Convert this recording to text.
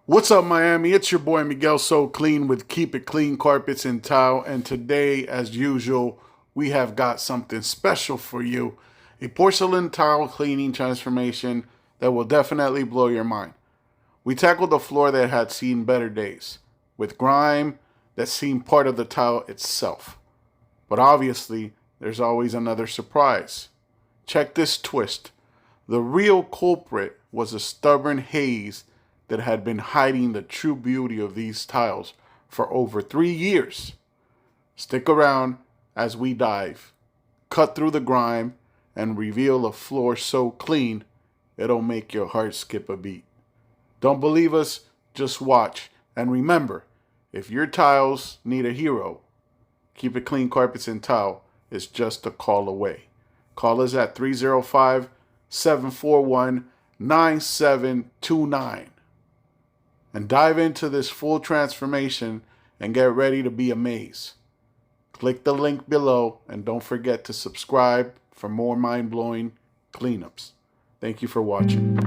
What's up, Miami? It's your boy Miguel So Clean with Keep It Clean Carpets and Tile. And today, as usual, we have got something special for you. A porcelain tile cleaning transformation that will definitely blow your mind. We tackled a floor that had seen better days, with grime that seemed part of the tile itself. But obviously, there's always another surprise. Check this twist. The real culprit was a stubborn haze that had been hiding the true beauty of these tiles for over 3 years. Stick around as we dive, cut through the grime, and reveal a floor so clean it'll make your heart skip a beat. Don't believe us? Just watch. And remember, if your tiles need a hero, Keep It Clean Carpets and Tile is just a call away. Call us at 305-741-9729. And dive into this full transformation and get ready to be amazed. Click the link below and don't forget to subscribe for more mind-blowing cleanups. Thank you for watching.